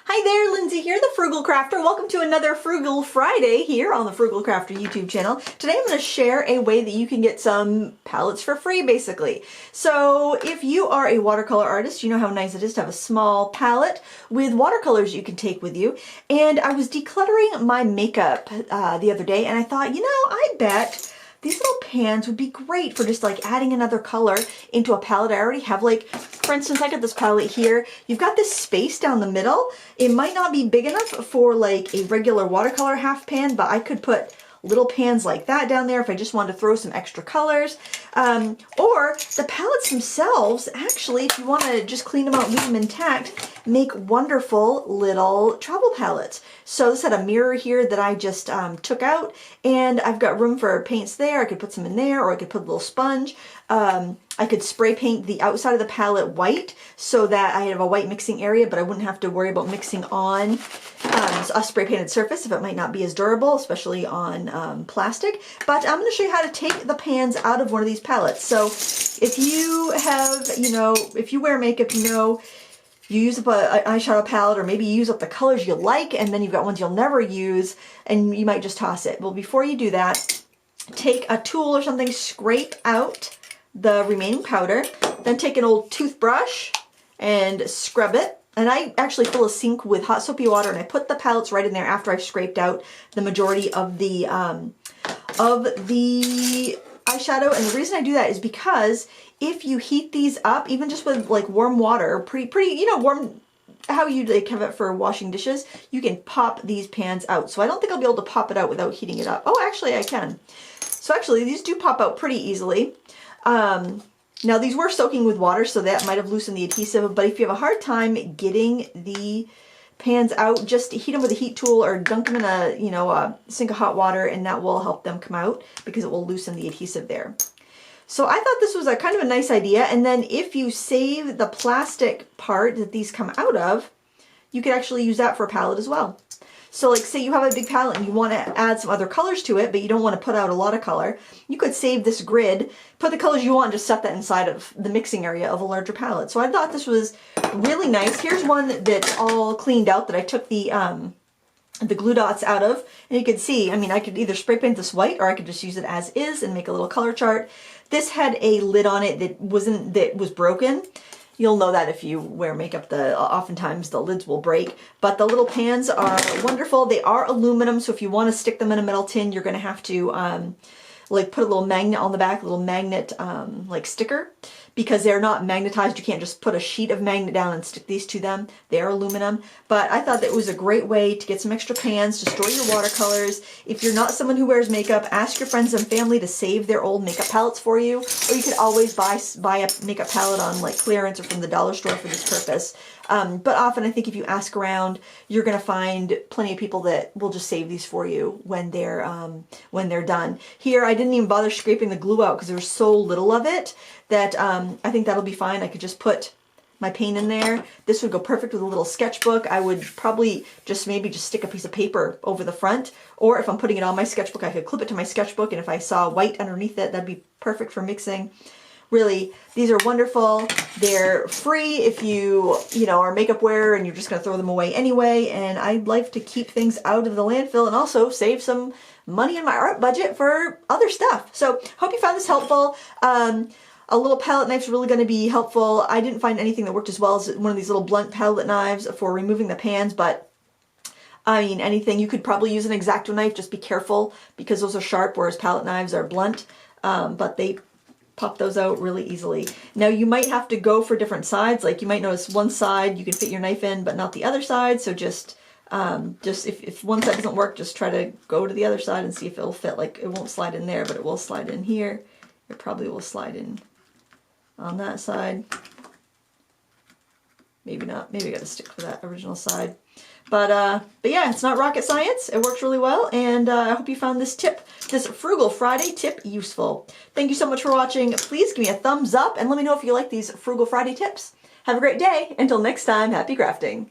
Hi there, Lindsay here, the Frugal Crafter. Welcome to another Frugal Friday here on the Frugal Crafter YouTube channel. Today I'm going to share a way that you can get some palettes for free, basically. So if you are a watercolor artist, you know how nice it is to have a small palette with watercolors you can take with you. And I was decluttering my makeup the other day, and I thought, I bet these little pans would be great for just like adding another color into a palette I already have. Like, for instance, I got this palette here. You've got this space down the middle. It might not be big enough for like a regular watercolor half pan, but I could put little pans like that down there if I just wanted to throw some extra colors. Or the palettes themselves, actually, if you want to just clean them out, leave them intact, make wonderful little travel palettes. So this had a mirror here that I just took out, and I've got room for paints there. I could put some in there, or I could put a little sponge. I could spray paint the outside of the palette white so that I have a white mixing area, but I wouldn't have to worry about mixing on a spray painted surface if it might not be as durable, especially on plastic. But I'm going to show you how to take the pans out of one of these palettes. So if you have, if you wear makeup, you use up an eyeshadow palette, or maybe you use up the colors you like, and then you've got ones you'll never use, and you might just toss it. Well, before you do that, take a tool or something, scrape out the remaining powder, then take an old toothbrush and scrub it. And I actually fill a sink with hot soapy water, and I put the palettes right in there after I've scraped out the majority of the eyeshadow. And the reason I do that is because if you heat these up, even just with like warm water, pretty, warm, how you like have it for washing dishes, you can pop these pans out. So I don't think I'll be able to pop it out without heating it up. Oh, actually I can. So actually these do pop out pretty easily. Now these were soaking with water, so that might have loosened the adhesive, but if you have a hard time getting the pans out, just heat them with a heat tool or dunk them in a sink of hot water, and that will help them come out because it will loosen the adhesive there. So I thought this was a kind of a nice idea. And then if you save the plastic part that these come out of, you could actually use that for a palette as well. So like, say you have a big palette and you want to add some other colors to it, but you don't want to put out a lot of color, you could save this grid, put the colors you want, and just set that inside of the mixing area of a larger palette. So I thought this was really nice. Here's one that's all cleaned out that I took the glue dots out of, and you can see, I could either spray paint this white, or I could just use it as is and make a little color chart. This had a lid on it that was broken. You'll know that if you wear makeup, oftentimes the lids will break, but the little pans are wonderful. They are aluminum, so if you want to stick them in a metal tin, you're going to have to like put a little magnet on the back, a little magnet like sticker, because they're not magnetized. You can't just put a sheet of magnet down and stick these to them. They're aluminum. But I thought that it was a great way to get some extra pans to store your watercolors. If you're not someone who wears makeup, ask your friends and family to save their old makeup palettes for you, or you could always buy a makeup palette on like clearance or from the dollar store for this purpose. But often I think if you ask around, you're going to find plenty of people that will just save these for you when they're done. Here, I didn't even bother scraping the glue out because there's so little of it that I think that'll be fine. I could just put my paint in there. This would go perfect with a little sketchbook. I would probably maybe just stick a piece of paper over the front, or if I'm putting it on my sketchbook, I could clip it to my sketchbook, and if I saw white underneath it, that'd be perfect for mixing. Really, these are wonderful. They're free if you are a makeup wearer and you're just going to throw them away anyway. And I'd like to keep things out of the landfill and also save some money in my art budget for other stuff. So hope you found this helpful. A little palette knife's really going to be helpful. I didn't find anything that worked as well as one of these little blunt palette knives for removing the pans, but anything. You could probably use an X-Acto knife. Just be careful because those are sharp, whereas palette knives are blunt. But they pop those out really easily. Now you might have to go for different sides. Like you might notice one side you can fit your knife in, but not the other side. So just if one side doesn't work, just try to go to the other side and see if it'll fit. Like it won't slide in there, but it will slide in here. It probably will slide in on that side. Maybe not. Maybe I gotta stick with that original side. But yeah, it's not rocket science. It works really well, and I hope you found this Frugal Friday tip useful. Thank you so much for watching. Please give me a thumbs up and let me know if you like these Frugal Friday tips. Have a great day. Until next time, happy crafting.